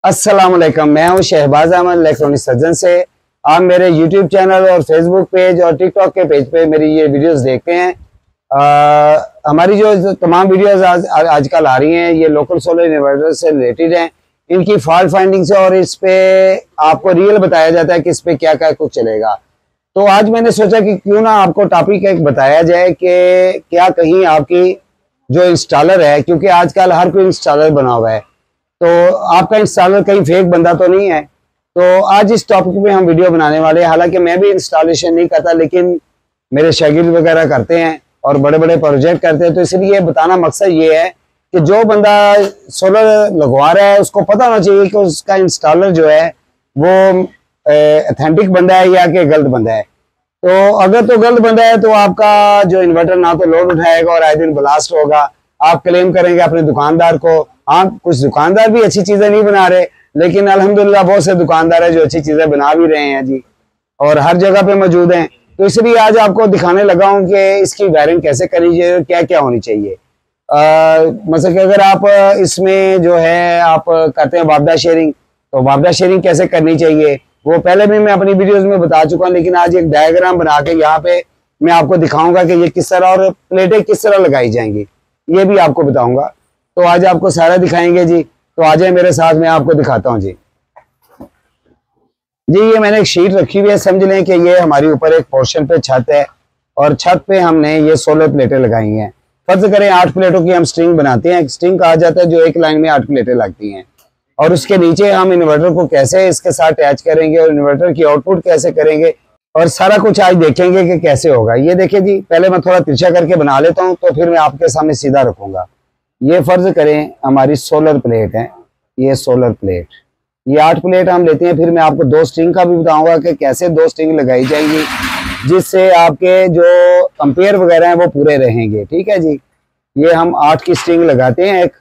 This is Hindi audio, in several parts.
अस्सलाम वालेकुम, मैं हूं शहबाज अहमद इलेक्ट्रॉनिक सर्जन से। आप मेरे यूट्यूब चैनल और फेसबुक पेज और टिकटॉक के पेज पे मेरी ये वीडियोस देखते हैं। हमारी जो तमाम वीडियोस आजकल आ रही हैं ये लोकल सोलर इन्वर्टर से रिलेटेड हैं, इनकी फॉल्ट फाइंडिंग से, और इस पे आपको रियल बताया जाता है कि इस पे क्या क्या कुछ चलेगा। तो आज मैंने सोचा कि क्यों ना आपको टॉपिक एक बताया जाए कि क्या कहीं आपकी जो इंस्टॉलर है, क्योंकि आजकल हर कोई इंस्टॉलर बना हुआ है, तो आपका इंस्टॉलर कहीं फेक बंदा तो नहीं है। तो आज इस टॉपिक पे हम वीडियो बनाने वाले हैं। हालांकि मैं भी इंस्टॉलेशन नहीं करता, लेकिन मेरे शागिर्द वगैरह करते हैं और बड़े बड़े प्रोजेक्ट करते हैं, तो इसलिए बताना मकसद ये है कि जो बंदा सोलर लगवा रहा है उसको पता होना चाहिए कि उसका इंस्टॉलर जो है वो ऑथेंटिक बंदा है या कि गलत बंदा है। तो अगर तो गलत बंदा है तो आपका जो इन्वर्टर ना तो लोड उठाएगा और आए दिन ब्लास्ट होगा, आप क्लेम करेंगे अपने दुकानदार को। हाँ, कुछ दुकानदार भी अच्छी चीजें नहीं बना रहे, लेकिन अल्हम्दुलिल्लाह बहुत से दुकानदार है जो अच्छी चीजें बना भी रहे हैं जी, और हर जगह पे मौजूद हैं। तो इसलिए आज आपको दिखाने लगा हूँ कि इसकी वायरिंग कैसे करनी चाहिए, क्या क्या होनी चाहिए। मतलब कि अगर आप इसमें जो है आप करते हैं वापडा शेयरिंग, तो वापडा शेयरिंग कैसे करनी चाहिए वो पहले भी मैं अपनी वीडियोस में बता चुका हूँ, लेकिन आज एक डायग्राम बना के यहाँ पे मैं आपको दिखाऊंगा कि ये किस तरह और प्लेटें किस तरह लगाई जाएंगी, ये भी आपको बताऊंगा। तो आज आपको सारा दिखाएंगे जी। तो आ जाए मेरे साथ, मैं आपको दिखाता हूँ जी। ये मैंने एक शीट रखी हुई है, समझ लें कि ये हमारी ऊपर एक पोर्शन पे छत है और छत पे हमने ये सोलर प्लेटें लगाई हैं। फर्ज करें 8 प्लेटों की हम स्ट्रिंग बनाते हैं, स्ट्रिंग कहा जाता है जो एक लाइन में 8 प्लेटें लगती हैं, और उसके नीचे हम इन्वर्टर को कैसे इसके साथ अटैच करेंगे और इन्वर्टर की आउटपुट कैसे करेंगे, और सारा कुछ आज देखेंगे कि कैसे होगा। ये देखिए जी, पहले मैं थोड़ा तिरछा करके बना लेता हूँ तो फिर मैं आपके सामने सीधा रखूंगा। ये फर्ज करें हमारी सोलर प्लेट है, ये सोलर प्लेट, ये 8 प्लेट हम लेते हैं। फिर मैं आपको 2 स्ट्रिंग का भी बताऊंगा कि कैसे 2 स्ट्रिंग लगाई जाएंगी जिससे आपके जो एम्पेयर वगैरह हैं वो पूरे रहेंगे। ठीक है जी, ये हम 8 की स्ट्रिंग लगाते हैं। एक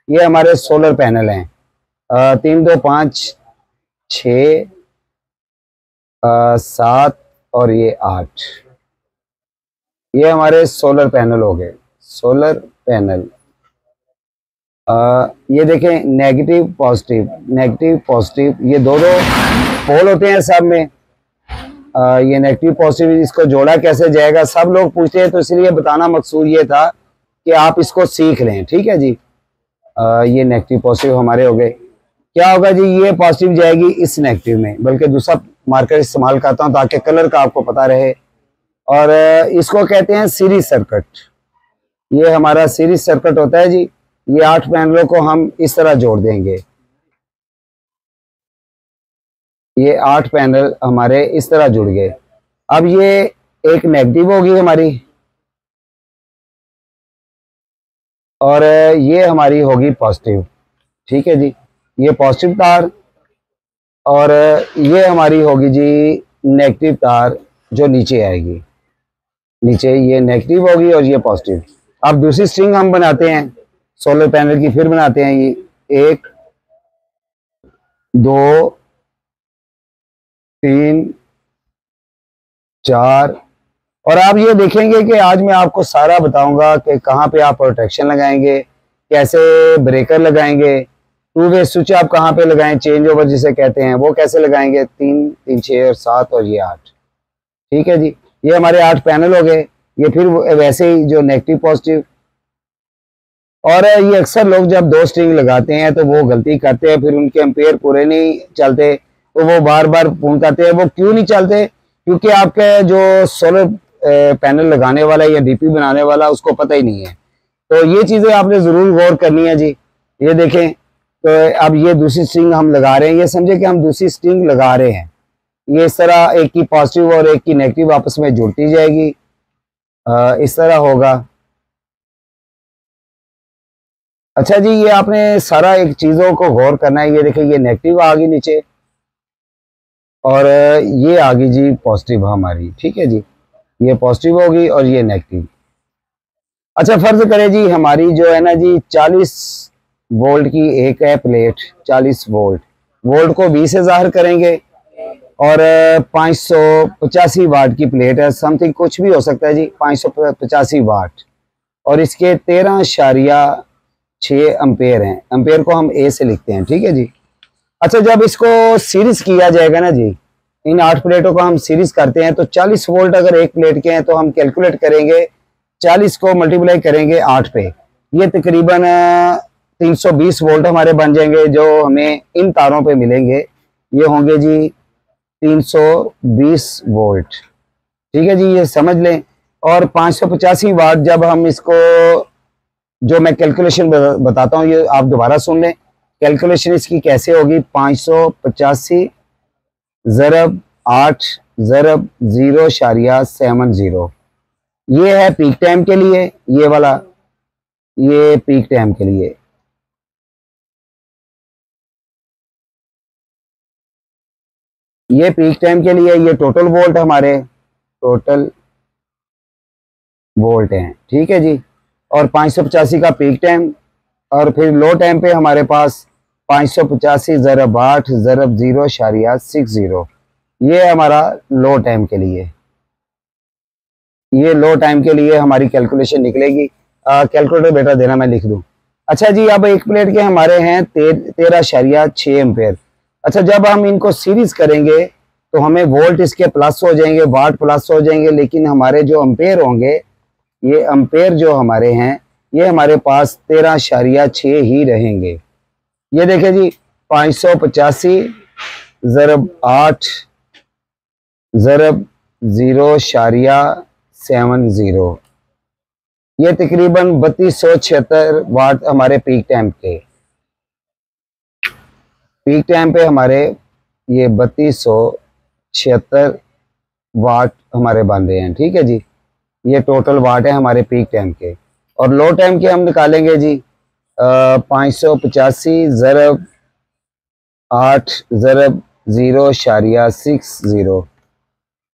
ये हमारे सोलर पैनल हैं, 3 2 5 6 7 और ये 8, ये हमारे सोलर पैनल हो गए। सोलर पैनल ये देखें, नेगेटिव पॉजिटिव, नेगेटिव पॉजिटिव, ये दो पोल होते हैं सब में। ये नेगेटिव पॉजिटिव, इसको जोड़ा कैसे जाएगा सब लोग पूछते हैं, तो इसलिए बताना मकसूद ये था कि आप इसको सीख लें। ठीक है जी, ये नेगेटिव पॉजिटिव हमारे हो गए। क्या होगा जी, ये पॉजिटिव जाएगी इस नेगेटिव में, बल्कि दूसरा मार्कर इस्तेमाल करता हूँ ताकि कलर का आपको पता रहे। और इसको कहते हैं सीरीज सर्किट। ये हमारा सीरीज सर्किट होता है जी। ये 8 पैनलों को हम इस तरह जोड़ देंगे, ये 8 पैनल हमारे इस तरह जुड़ गए। अब ये एक नेगेटिव होगी हमारी और ये हमारी होगी पॉजिटिव। ठीक है जी, ये पॉजिटिव तार और ये हमारी होगी जी नेगेटिव तार जो नीचे आएगी। नीचे ये नेगेटिव होगी और ये पॉजिटिव। अब दूसरी स्ट्रिंग हम बनाते हैं सोलर पैनल की, फिर बनाते हैं ये 1 2 3 4। और आप ये देखेंगे कि आज मैं आपको सारा बताऊंगा कि कहाँ पे आप प्रोटेक्शन लगाएंगे, कैसे ब्रेकर लगाएंगे, 2 वे स्विच आप कहाँ पे लगाएं, चेंज ओवर जिसे कहते हैं वो कैसे लगाएंगे, 3 3 6 और 7 और ये 8। ठीक है जी, ये हमारे 8 पैनल हो गए। ये फिर वैसे ही जो नेगेटिव पॉजिटिव, और ये अक्सर लोग जब 2 स्ट्रिंग लगाते हैं तो वो गलती करते हैं, फिर उनके एम्पेयर पूरे नहीं चलते तो वो बार बार फोन करते हैं। वो क्यों नहीं चलते? क्योंकि आपके जो सोलर पैनल लगाने वाला या डीपी बनाने वाला उसको पता ही नहीं है। तो ये चीजें आपने जरूर गौर करनी है जी। ये देखें, तो अब ये दूसरी स्ट्रिंग हम लगा रहे हैं, ये समझे कि हम दूसरी स्ट्रिंग लगा रहे हैं। ये इस तरह एक की पॉजिटिव और एक की नेगेटिव आपस में जुड़ती जाएगी, इस तरह होगा। अच्छा जी, ये आपने सारा एक चीजों को गौर करना है। ये देखिए, ये नेगेटिव आ गई नीचे और ये आ गई जी पॉजिटिव हमारी। ठीक है जी, ये पॉजिटिव होगी और ये नेगेटिव। अच्छा, फर्ज करें जी हमारी जो है ना जी 40 वोल्ट की एक है प्लेट, 40 वोल्ट, वोल्ट को 20 से जाहिर करेंगे, और 585 वाट की प्लेट है, समथिंग कुछ भी हो सकता है जी, 585 वाट, और इसके 13.6 एम्पेयर हैं। एम्पेयर को हम ए से लिखते हैं। ठीक है जी, अच्छा, जब इसको सीरीज किया जाएगा ना जी, इन 8 प्लेटों को हम सीरीज करते हैं तो 40 वोल्ट अगर एक प्लेट के हैं तो हम कैलकुलेट करेंगे 40 को मल्टीप्लाई करेंगे 8 पे, ये तकरीबन 320 वोल्ट हमारे बन जाएंगे जो हमें इन तारों पे मिलेंगे। ये होंगे जी 320 वोल्ट। ठीक है जी, ये समझ लें। और 585 वाट जब हम इसको, जो मैं कैलकुलेशन बताता हूँ ये आप दोबारा सुन लें, कैलकुलेशन इसकी कैसे होगी। 585 ज़रब 8 ज़रब 0.70, ये है पीक टाइम के लिए, ये वाला, ये पीक टाइम के लिए। ये पीक टाइम के लिए, ये टोटल वोल्ट हमारे, टोटल वोल्ट हैं। ठीक है जी। और 585 का पीक टाइम, और फिर लो टाइम पे हमारे पास 585 ज़रब 8 ज़रब 0.60, ये हमारा लो टाइम के लिए, ये लो टाइम के लिए हमारी कैलकुलेशन निकलेगी। कैलकुलेटर बेटा देना, मैं लिख दूं। अच्छा जी, अब एक प्लेट के हमारे हैं 13.6 एम्पेयर। अच्छा, जब हम इनको सीरीज करेंगे तो हमें वोल्ट इसके प्लस हो जाएंगे, वाट प्लस हो जाएंगे, लेकिन हमारे जो एम्पेयर होंगे, ये एम्पेयर जो हमारे हैं, ये हमारे पास 13.6 ही रहेंगे। ये देखें जी, 585 ज़रब 8 ज़रब 0.70, ये तकरीबन 3276 वाट हमारे पीक टाइम के, पीक टाइम पे हमारे ये 3276 वाट हमारे बन रहे हैं। ठीक है जी, ये टोटल वाट है हमारे पीक टाइम के। और लो टाइम के हम निकालेंगे जी, 585 ज़रब 8 ज़रब 0.60,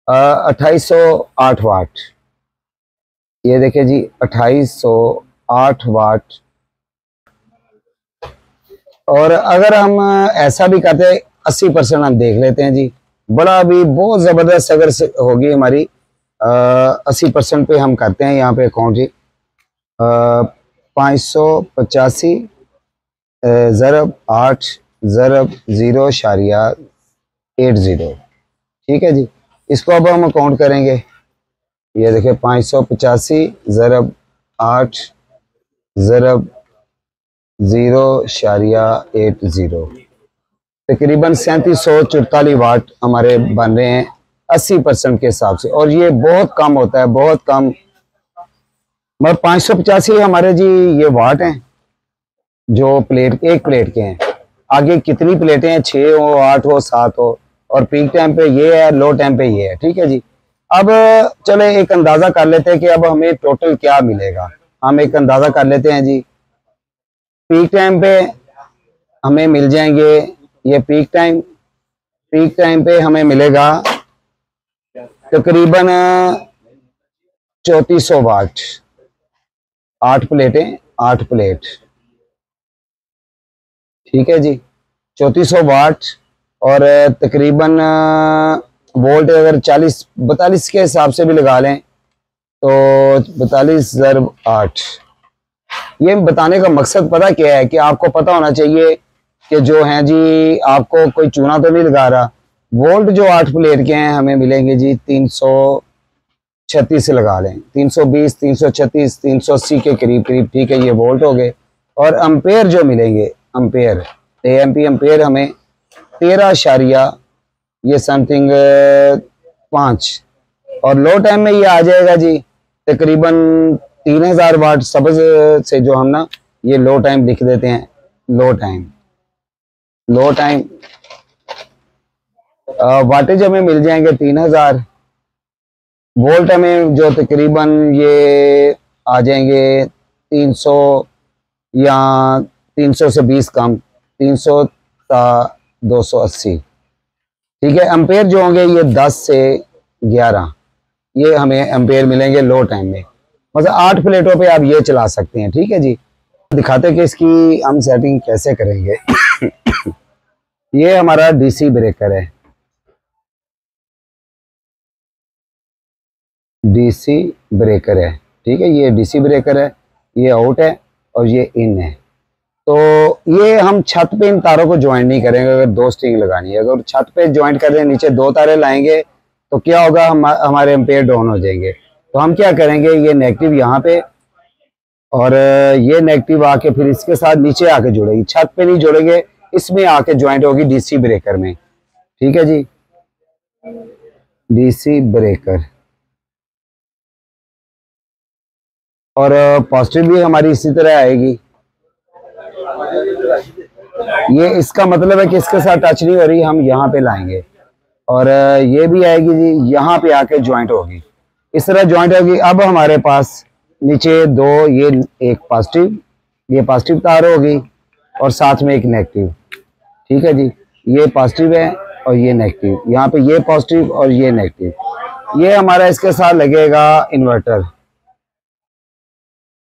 2808 वाट। ये देखिए जी, 2808 वाट। और अगर हम ऐसा भी करते हैं, 80% हम देख लेते हैं जी, बड़ा भी बहुत ज़बरदस्त अगर होगी हमारी, 80% पे हम करते हैं यहाँ पे अकाउंट जी। 585 ज़रब 8 ज़रब 0.80। ठीक है जी, इसको अब हम अकाउंट करेंगे। ये देखिए, 585 ज़रब 8 ज़रब 0.80, तकरीबन 3744 वाट हमारे बन रहे हैं 80% के हिसाब से। और ये बहुत कम होता है, बहुत कम, मगर 585 हमारे जी ये वाट हैं जो प्लेट, एक प्लेट के हैं। आगे कितनी प्लेटें हैं, 6 हो, 8 हो, 7 हो, और पीक टाइम पे ये है, लो टाइम पे ये है। ठीक है जी। अब चले एक अंदाजा कर लेते हैं कि अब हमें टोटल क्या मिलेगा। हम एक अंदाजा कर लेते हैं जी। पीक टाइम पे हमें मिल जाएंगे, ये पीक टाइम पे हमें मिलेगा तकरीबन 3400 वाट। 8 प्लेटें, 8 प्लेट। ठीक है जी, 3400 वाट। और तकरीबन वोल्ट अगर 42 के हिसाब से भी लगा लें तो 42 ज़रब 8। ये बताने का मकसद पता क्या है कि आपको पता होना चाहिए कि जो है जी, आपको कोई चूना तो नहीं लगा रहा। वोल्ट जो 8 प्लेट के हैं हमें मिलेंगे जी 336 से लगा लें, 320 336 380 के करीब करीब। ठीक है, ये वोल्ट हो गए। और अम्पेयर जो मिलेंगे, अम्पेयर एएमपी अम्पेयर हमें 13 ये समथिंग 5। और लो टाइम में ये आ जाएगा जी तकरीबन 3000 वाट। सबसे से जो हम ना ये लो टाइम लिख देते हैं, लो टाइम, लो टाइम वाटेज हमें मिल जाएंगे 3000। वोल्ट हमें जो तकरीबन ये आ जाएंगे 300 या 300 से 20 कम, 300 का 280। ठीक है, एम्पेयर जो होंगे ये 10 से 11, ये हमें एम्पेयर मिलेंगे लो टाइम में। मतलब 8 प्लेटों पे आप ये चला सकते हैं। ठीक है जी, दिखाते कि इसकी हम सेटिंग कैसे करेंगे। ये हमारा डीसी ब्रेकर है, डीसी ब्रेकर है। ठीक है, ये डीसी ब्रेकर है, ये आउट है और ये इन है। तो ये हम छत पे इन तारों को ज्वाइन नहीं करेंगे अगर 2 स्ट्रिंग लगानी है। अगर छत पे ज्वाइन कर दें, नीचे 2 तारे लाएंगे तो क्या होगा, हमारे एम्पेयर डाउन हो जाएंगे। तो हम क्या करेंगे, ये नेगेटिव यहाँ पे और ये नेगेटिव आके फिर इसके साथ नीचे आके जुड़ेगी, छत पे नहीं जुड़ेंगे, इसमें आके ज्वाइंट होगी डीसी ब्रेकर में। ठीक है जी, डीसी ब्रेकर। और पॉजिटिव भी हमारी इसी तरह आएगी। ये इसका मतलब है कि इसके साथ टच नहीं हो रही, हम यहाँ पे लाएंगे और ये भी आएगी जी, यहाँ पे आके ज्वाइंट होगी, इस तरह ज्वाइंट होगी। अब हमारे पास नीचे 2, ये एक पॉजिटिव, ये पॉजिटिव तार होगी और साथ में एक नेगेटिव। ठीक है जी, ये पॉजिटिव है और ये नेगेटिव, यहाँ पे ये पॉजिटिव और ये नेगेटिव। ये हमारा इसके साथ लगेगा इन्वर्टर,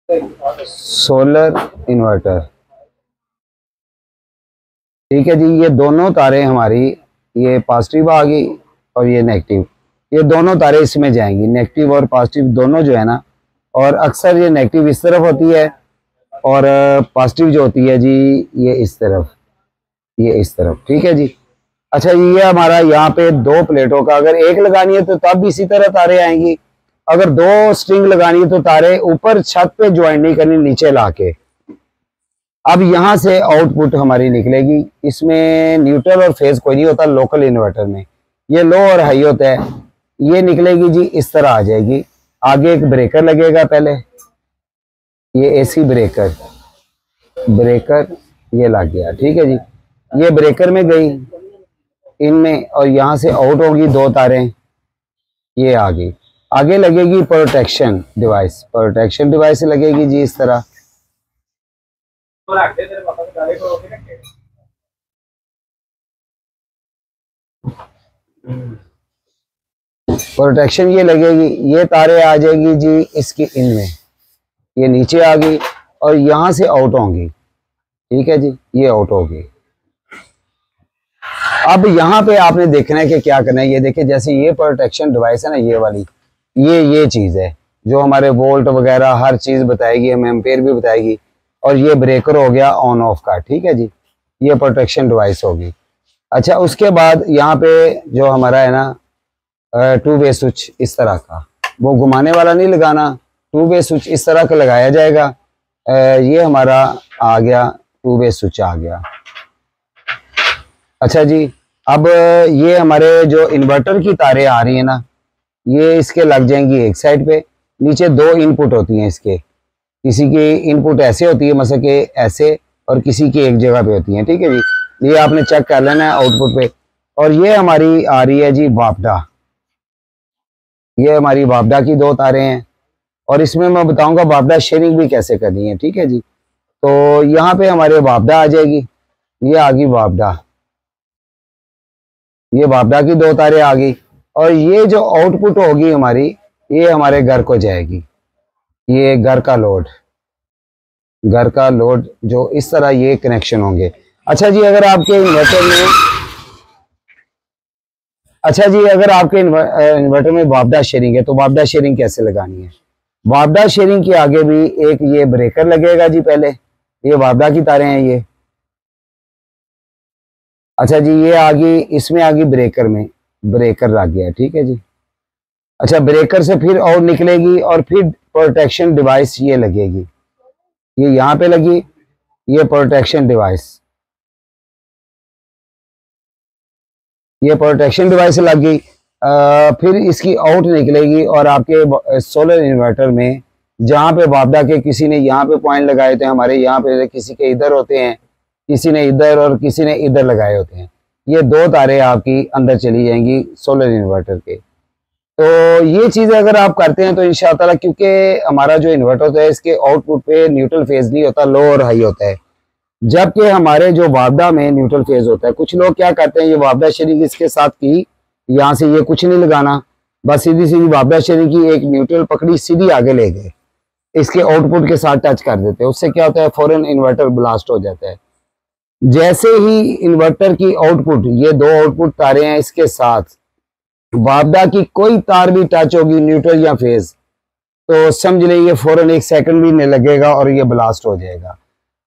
सोलर इन्वर्टर। ठीक है जी, ये दोनों तारे हमारी, ये पॉजिटिव आ गई और ये नेगेटिव, ये दोनों तारे इसमें जाएंगी, नेगेटिव और पॉजिटिव दोनों जो है ना। और अक्सर ये नेगेटिव इस तरफ होती है और पॉजिटिव जो होती है जी ये इस तरफ, ये इस तरफ। ठीक है जी। अच्छा ये हमारा यहाँ पे 2 प्लेटों का, अगर एक लगानी है तो तब भी इसी तरह तारे आएंगी, अगर 2 स्ट्रिंग लगानी है तो तारे ऊपर छत पे ज्वाइन नहीं करनी, नीचे लाके। अब यहाँ से आउटपुट हमारी निकलेगी, इसमें न्यूट्रल और फेज कोई नहीं होता लोकल इन्वर्टर में, ये लो और हाई होता है। ये निकलेगी जी इस तरह आ जाएगी। आगे एक ब्रेकर लगेगा, पहले ये एसी ब्रेकर, ब्रेकर ये लग गया। ठीक है जी, ये ब्रेकर में गई इनमें और यहाँ से आउट होगी 2 तारें, ये आ गई। आगे लगेगी प्रोटेक्शन डिवाइस, प्रोटेक्शन डिवाइस लगेगी जी इस तरह। प्रोटेक्शन ये लगेगी, ये तारे आ जाएगी जी इसकी इनमें, ये नीचे आ गई और यहाँ से आउट होंगी। ठीक है जी, ये आउट होगी। अब यहाँ पे आपने देखना है कि क्या करना है। ये देखिए, जैसे ये प्रोटेक्शन डिवाइस है ना, ये वाली, ये चीज़ है जो हमारे वोल्ट वगैरह हर चीज़ बताएगी, हमें एम्पेयर भी बताएगी। और ये ब्रेकर हो गया ऑन ऑफ का। ठीक है जी, ये प्रोटेक्शन डिवाइस होगी। अच्छा, उसके बाद यहाँ पे जो हमारा है ना 2 वे स्विच इस तरह का, वो घुमाने वाला नहीं लगाना, 2 वे स्विच इस तरह का लगाया जाएगा। ये हमारा आ गया 2 वे स्विच आ गया। अच्छा जी, अब ये हमारे जो इन्वर्टर की तारें आ रही है ना, ये इसके लग जाएंगी एक साइड पे। नीचे 2 इनपुट होती हैं इसके, किसी की इनपुट ऐसे होती है मतलब कि ऐसे, और किसी की एक जगह पे होती है। ठीक है जी, ये आपने चेक कर लेना है आउटपुट पे। और ये हमारी आ रही है जी वापडा, ये हमारी वापडा की 2 तारें हैं और इसमें मैं बताऊंगा वापडा शेयरिंग भी कैसे करनी है। ठीक है जी, तो यहाँ पे हमारे वापडा आ जाएगी, ये आ गई वापडा, ये वापडा की 2 तारें आ गई। और ये जो आउटपुट होगी हमारी, ये हमारे घर को जाएगी, ये घर का लोड, घर का लोड जो इस तरह ये कनेक्शन होंगे। अच्छा जी, अगर आपके इन्वर्टर में, अच्छा जी अगर आपके इन्वर्टर में वापडा शेयरिंग है तो वापडा शेयरिंग कैसे लगानी है। वापडा शेयरिंग के आगे भी एक ये ब्रेकर लगेगा जी, पहले ये वापडा की तारें हैं ये। अच्छा जी, ये आ गई, इसमें आ गई ब्रेकर में, ब्रेकर लग गया। ठीक है जी। अच्छा, ब्रेकर से फिर और निकलेगी और फिर प्रोटेक्शन डिवाइस ये लगेगी, ये यहाँ पे लगी, ये प्रोटेक्शन डिवाइस, ये प्रोटेक्शन डिवाइस लग गई। फिर इसकी आउट निकलेगी और आपके सोलर इन्वर्टर में जहाँ पे वापडा के किसी ने यहाँ पे पॉइंट लगाए होते हैं, हमारे यहाँ पे किसी के इधर होते हैं, किसी ने इधर और किसी ने इधर लगाए होते हैं, ये 2 तारे आपकी अंदर चली जाएंगी सोलर इन्वर्टर के। तो ये चीज़ें अगर आप करते हैं तो इंशाअल्लाह, क्योंकि हमारा जो इन्वर्टर होता है इसके आउटपुट पे न्यूट्रल फेज नहीं होता, लो और हाई होता है, जबकि हमारे जो वापडा में न्यूट्रल फेज होता है। कुछ लोग क्या करते हैं, ये वापडा शेयरिंग इसके साथ की, यहाँ से ये कुछ नहीं लगाना, बस सीधी सीधी वापडा शेयरिंग की एक न्यूट्रल पकड़ी, सीधी आगे ले गए, इसके आउटपुट के साथ टच कर देते हैं। उससे क्या होता है, फौरन इन्वर्टर ब्लास्ट हो जाता है। जैसे ही इन्वर्टर की आउटपुट, ये 2 आउटपुट तारे हैं, इसके साथ वापडा की कोई तार भी टच होगी न्यूट्रल या फेज, तो समझ लीजिए फौरन 1 सेकंड भी नहीं लगेगा और ये ब्लास्ट हो जाएगा।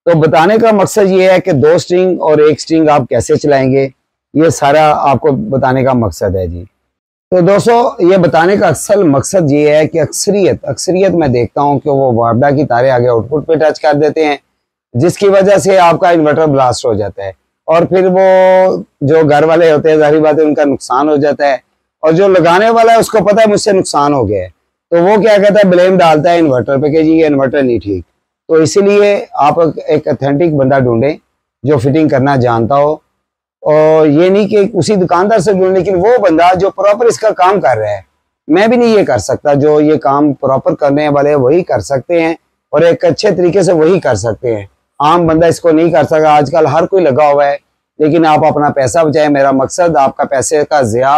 तो बताने का मकसद ये है कि 2 स्ट्रिंग और 1 स्ट्रिंग आप कैसे चलाएंगे, ये सारा आपको बताने का मकसद है जी। तो दोस्तों ये बताने का असल मकसद ये है कि अक्सरियत मैं देखता हूँ कि वो वार्डा की तारे आगे आउटपुट पे टच कर देते हैं, जिसकी वजह से आपका इन्वर्टर ब्लास्ट हो जाता है और फिर वो जो घर वाले होते हैं जाहिर बात है उनका नुकसान हो जाता है, और जो लगाने वाला है उसको पता है मुझसे नुकसान हो गया है, तो वो क्या कहता है, ब्लेम डालता है इन्वर्टर पे कि जी ये इन्वर्टर नहीं ठीक। तो इसीलिए आप एक ऑथेंटिक बंदा ढूंढें जो फिटिंग करना जानता हो, और ये नहीं कि उसी दुकानदार से ढूंढ, लेकिन वो बंदा जो प्रॉपर इसका काम कर रहा है। मैं भी नहीं ये कर सकता, जो ये काम प्रॉपर करने वाले वही कर सकते हैं और एक अच्छे तरीके से वही कर सकते हैं। आम बंदा इसको नहीं कर सकता। आजकल हर कोई लगा हुआ है, लेकिन आप अपना पैसा बचाएं। मेरा मकसद आपका पैसे का ज़िया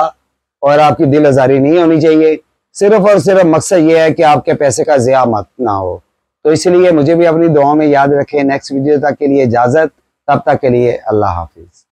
और आपकी दिल आज़ारी नहीं होनी चाहिए। सिर्फ और सिर्फ मकसद ये है कि आपके पैसे का ज़िया मत ना हो। तो इसलिए मुझे भी अपनी दुआ में याद रखें। नेक्स्ट वीडियो तक के लिए इजाज़त, तब तक के लिए अल्लाह हाफिज़।